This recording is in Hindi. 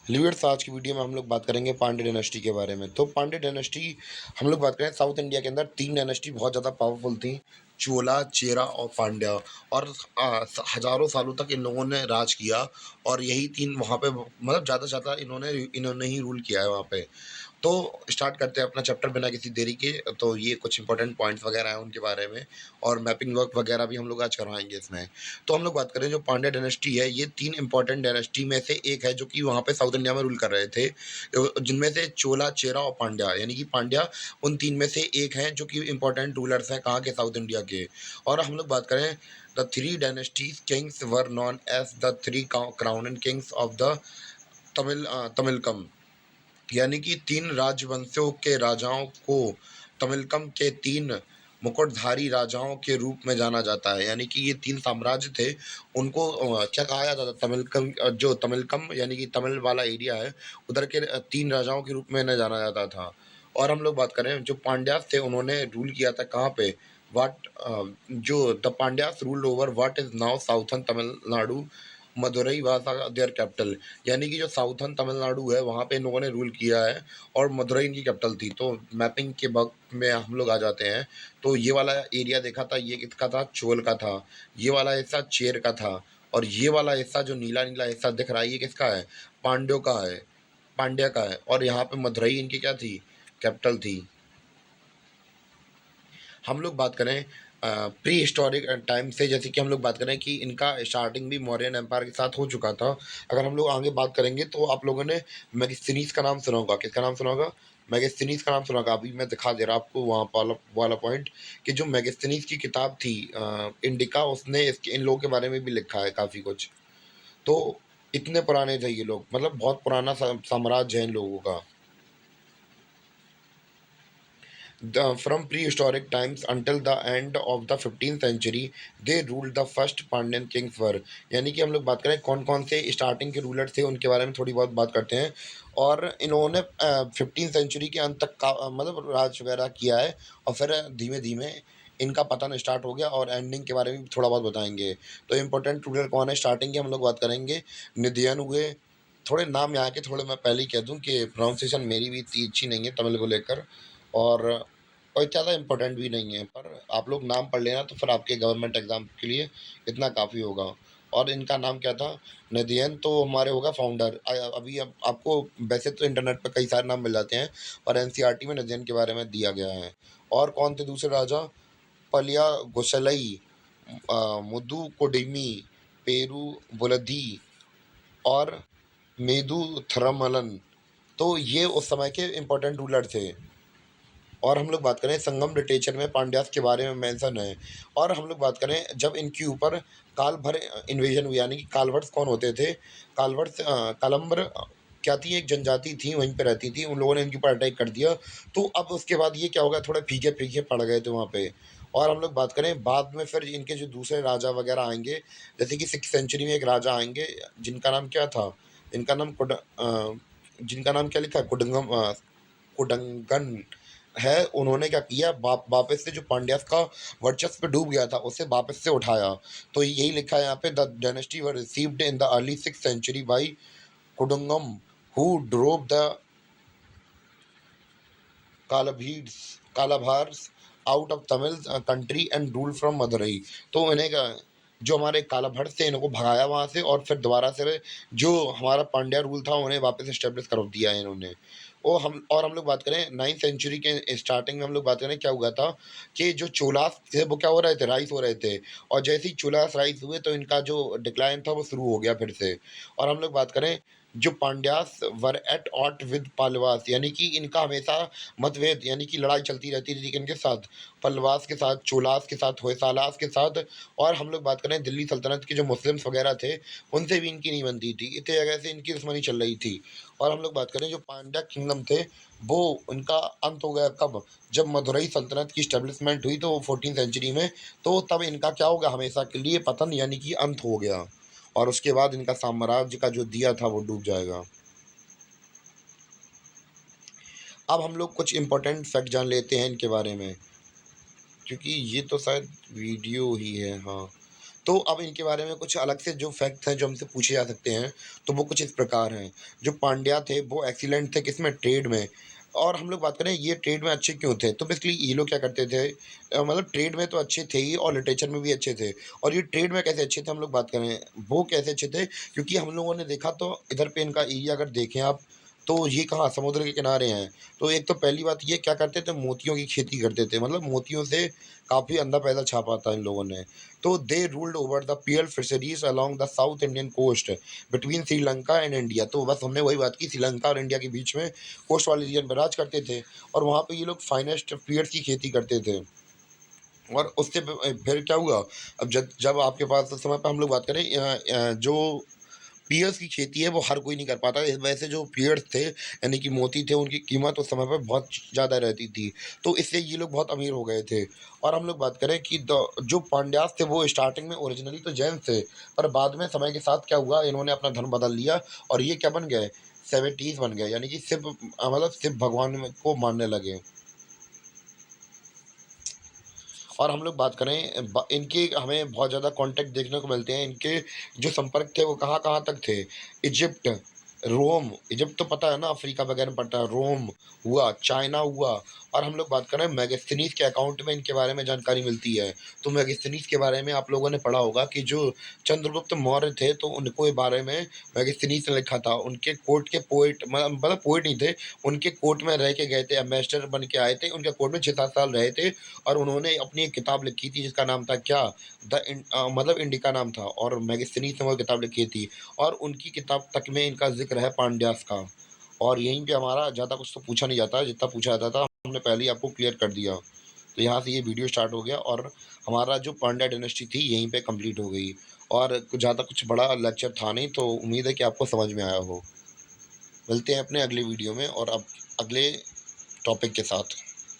लिवियर्स, आज की वीडियो में हम लोग बात करेंगे पांड्य डायनेस्टी के बारे में। तो पांड्य डायनेस्टी हम लोग बात करें, साउथ इंडिया के अंदर 3 डायनेस्टी बहुत ज़्यादा पावरफुल थी, चोला, चेरा और पांड्या। और हज़ारों सालों तक इन लोगों ने राज किया और यही 3 वहाँ पे मतलब ज़्यादा से ज़्यादा इन्होंने ही रूल किया है वहाँ पे। तो स्टार्ट करते हैं अपना चैप्टर बिना किसी देरी के। तो ये कुछ इंपॉर्टेंट पॉइंट्स वगैरह हैं उनके बारे में, और मैपिंग वर्क वगैरह भी हम लोग आज करवाएंगे इसमें। तो हम लोग बात करें, जो पांड्या डायनेस्टी है, ये 3 इंपॉर्टेंट डायनेस्टी में से एक है जो कि वहाँ पे साउथ इंडिया में रूल कर रहे थे, जिनमें से चोला, चेरा और पांड्या, यानी कि पांड्या उन 3 में से एक हैं जो कि इंपॉर्टेंट रूलर्स हैं कहाँ के, साउथ इंडिया के। और हम लोग बात करें, the 3 dynasties kings were known as the 3 crown kings of the Tamilakam, यानी कि 3 राजवंशों के राजाओं को तमिलकम के 3 मुकुटधारी राजाओं के रूप में जाना जाता है। यानी कि ये 3 साम्राज्य थे, उनको क्या कहा जाता था, तमिलकम, जो तमिलकम यानी कि तमिल वाला एरिया है, उधर के 3 राजाओं के रूप में इन्हें जाना जाता था। और हम लोग बात करें, जो पांड्यास थे, उन्होंने रूल किया था कहाँ पे, वाट जो the Pandyas ruled over what is now southern Tamil Nadu, Madurai was their capital. यानी कि जो साउथर्न तमिलनाडु है, वहाँ पे इन लोगों ने रूल किया है और मदुरई इनकी कैपिटल थी। तो मैपिंग के वक्त में हम लोग आ जाते हैं। तो ये वाला एरिया देखा था, ये किसका था, चोल का था। ये वाला हिस्सा चेर का था। और ये वाला हिस्सा जो नीला नीला हिस्सा दिख रहा है, ये किसका है, पांड्यों का है, पांड्या का है। और यहाँ पे मदुरई इनकी क्या थी, कैपिटल थी। हम लोग बात करें प्री हिस्टोरिक टाइम से, जैसे कि हम लोग बात करें कि इनका स्टार्टिंग भी मौर्यन एम्पायर के साथ हो चुका था। अगर हम लोग आगे बात करेंगे तो आप लोगों ने मैगस्थनीज का नाम सुना होगा। किसका नाम सुना होगा, मैगस्थनीज का नाम सुना होगा। अभी मैं दिखा दे रहा आपको वहाँ वाला पॉइंट, कि जो मैगस्थनीज की किताब थी इंडिका, उसने इसके इन लोगों के बारे में भी लिखा है काफ़ी कुछ। तो इतने पुराने थे ये लोग, मतलब बहुत पुराना साम्राज्य है इन लोगों का। From prehistoric times until the end of the 15th century, they ruled the first Pandyan kings were। यानी कि हम लोग बात करें कौन कौन से स्टार्टिंग के रूलर थे, उनके बारे में थोड़ी बहुत बात करते हैं। और इन्होंने 15th सेंचुरी के अंत तक का मतलब राज वगैरह किया है, और फिर धीमे धीमे इनका पतन स्टार्ट हो गया। और एंडिंग के बारे में भी थोड़ा बहुत बताएंगे। तो इम्पोर्टेंट रूलर कौन है, स्टार्टिंग की हम लोग बात करेंगे, निधियन हुए। थोड़े नाम यहाँ के, थोड़े मैं पहले ही कह दूँ कि प्रोनाउंसिएशन मेरी भी इतनी अच्छी नहीं है तमिल को लेकर। और ज़्यादा इम्पोर्टेंट भी नहीं है, पर आप लोग नाम पढ़ लेना तो फिर आपके गवर्नमेंट एग्जाम के लिए इतना काफ़ी होगा। और इनका नाम क्या था, नदियन तो हमारे होगा फाउंडर। अभी अब आपको वैसे तो इंटरनेट पर कई सारे नाम मिल जाते हैं, और एनसीईआरटी में नदियन के बारे में दिया गया है। और कौन थे दूसरे राजा, पलिया गोसलई, मुदु कोडिमी, पेरू बुलदी और मेदु थरमलन। तो ये उस समय के इम्पोर्टेंट रूलर थे। और हम लोग बात करें, संगम लिटरेचर में पांड्यास के बारे में मेंशन है। और हम लोग बात करें, जब इनके ऊपर काल भर इन्वेजन हुई, यानी कि कालवर्स कौन होते थे, कालवर्स कालम्बर क्या थी, एक जनजाति थी वहीं पे रहती थी, उन लोगों ने इनके ऊपर अटैक कर दिया। तो अब उसके बाद ये क्या हो गया, थोड़े फीके फीके पड़ गए थे वहाँ पे। और हम लोग बात करें बाद में, फिर इनके जो दूसरे राजा वगैरह आएंगे, जैसे कि 6th सेंचुरी में एक राजा आएंगे, जिनका नाम क्या था, इनका नाम जिनका नाम क्या लिखा है, कुडंगन है। उन्होंने क्या किया, वापस से जो पांड्यास का वर्चस्व डूब गया था, उसे वापस से उठाया। तो यही लिखा है यहाँ पे, the dynasty were received in the early 6th century by Kadungon, who drove the कालाभीड्स Kalabhras out of Tamil country and rule from Madurai. तो इन्हें जो हमारे कालाभर थे, इनको भगाया वहाँ से, और फिर दोबारा से जो हमारा पांड्या रूल था उन्हें वापस इस्टेब्लिश कर दिया है इन्होंने। और हम लोग बात करें 9th सेंचुरी के स्टार्टिंग में, हम लोग बात करें क्या हुआ था, कि जो चोलास थे वो क्या हो रहे थे, राइस हो रहे थे। और जैसे ही चोलास राइस हुए, तो इनका जो डिक्लाइन था वो शुरू हो गया फिर से। और हम लोग बात करें, जो Pandyas were at odd with Pallavas, यानी कि इनका हमेशा मतभेद, यानी कि लड़ाई चलती रहती थी किनके साथ, पल्लवास के साथ, चोलास के साथ, होयसालास के साथ। और हम लोग बात करें, दिल्ली सल्तनत के जो मुस्लिम्स वगैरह थे, उनसे भी इनकी नहीं बनती थी, इतनी जगह से इनकी दुश्मनी चल रही थी। और हम लोग बात करें, जो पांड्या किंगडम थे, वो उनका अंत हो गया कब, जब मदुरई सल्तनत की स्टेब्लिशमेंट हुई, तो 14th सेंचुरी में। तो तब इनका क्या हो गया, हमेशा के लिए पतन, यानी कि अंत हो गया। और उसके बाद इनका साम्राज्य का जो दिया था वो डूब जाएगा। अब हम लोग कुछ इंपॉर्टेंट फैक्ट जान लेते हैं इनके बारे में, क्योंकि ये तो शायद वीडियो ही है, हाँ। तो अब इनके बारे में कुछ अलग से जो फैक्ट्स हैं जो हमसे पूछे जा सकते हैं, तो वो कुछ इस प्रकार हैं। जो पांड्या थे वो एक्सीलेंट थे किसमें? ट्रेड में। और हम लोग बात करें ये ट्रेड में अच्छे क्यों थे? तो बेसिकली ये लोग क्या करते थे, मतलब ट्रेड में तो अच्छे थे ही और लिटरेचर में भी अच्छे थे। और ये ट्रेड में कैसे अच्छे थे हम लोग बात करें, वो कैसे अच्छे थे, क्योंकि हम लोगों ने देखा तो इधर पे इनका एरिया अगर देखें आप, तो ये कहाँ समुद्र के किनारे हैं। तो एक तो पहली बात ये क्या करते थे, मोतियों की खेती करते थे, मतलब मोतियों से काफ़ी अंधा पैसा छापा था इन लोगों ने। तो they ruled over the pearl fisheries along the South Indian coast between Sri Lanka and India. तो बस हमने वही बात की, श्रीलंका और इंडिया के बीच में कोस्ट वाले रीजन पर राज करते थे, और वहाँ पे ये लोग फाइनेस्ट पीयर्स की खेती करते थे। और उससे फिर क्या हुआ, अब जब जब आपके पास उस समय पे हम लोग बात करें जो पीयर्स की खेती है वो हर कोई नहीं कर पाता। इस वजह से जो पीयर्स थे यानी कि मोती थे, उनकी कीमत उस समय पे बहुत ज़्यादा रहती थी। तो इससे ये लोग बहुत अमीर हो गए थे। और हम लोग बात करें कि द जो पांड्यास थे वो स्टार्टिंग में ओरिजिनली तो जैन थे, पर बाद में समय के साथ क्या हुआ, इन्होंने अपना धर्म बदल लिया और ये क्या बन गए, सेवेंटीज़ बन गए, यानी कि शिव मतलब शिव भगवान को मानने लगे। और हम लोग बात करें इनके हमें बहुत ज़्यादा कॉन्टैक्ट देखने को मिलते हैं। इनके जो संपर्क थे वो कहाँ-कहाँ तक थे, इजिप्ट, रोम, इजिप्ट तो पता है ना अफ्रीका वगैरह में पड़ता है, रोम हुआ, चाइना हुआ। और हम लोग बात करें मेगास्थनीज के अकाउंट में इनके बारे में जानकारी मिलती है। तो मेगास्थनीज के बारे में आप लोगों ने पढ़ा होगा कि जो चंद्रगुप्त मौर्य थे तो उनको बारे में मेगास्थनीज ने लिखा था। उनके कोर्ट के पोएट मतलब पोएट नहीं थे, उनके कोर्ट में रह के गए थे, एम्बेसडर बन के आए थे, उनके कोर्ट में 6-7 साल रहे थे। और उन्होंने अपनी एक किताब लिखी थी जिसका नाम था क्या, मतलब इंडिका नाम था, और मैगजीनीस ने वो किताब लिखी थी। और उनकी किताब तक में इनका जिक्र है पांड्यास का। और यहीं पे हमारा ज़्यादा कुछ तो पूछा नहीं जाता, जितना पूछा जाता था हमने पहले ही आपको क्लियर कर दिया। तो यहाँ से ये वीडियो स्टार्ट हो गया और हमारा जो पांड्या डायनेस्टी थी यहीं पे कंप्लीट हो गई। और कुछ ज़्यादा कुछ बड़ा लेक्चर था नहीं, तो उम्मीद है कि आपको समझ में आया हो। मिलते हैं अपने अगले वीडियो में और अब अगले टॉपिक के साथ।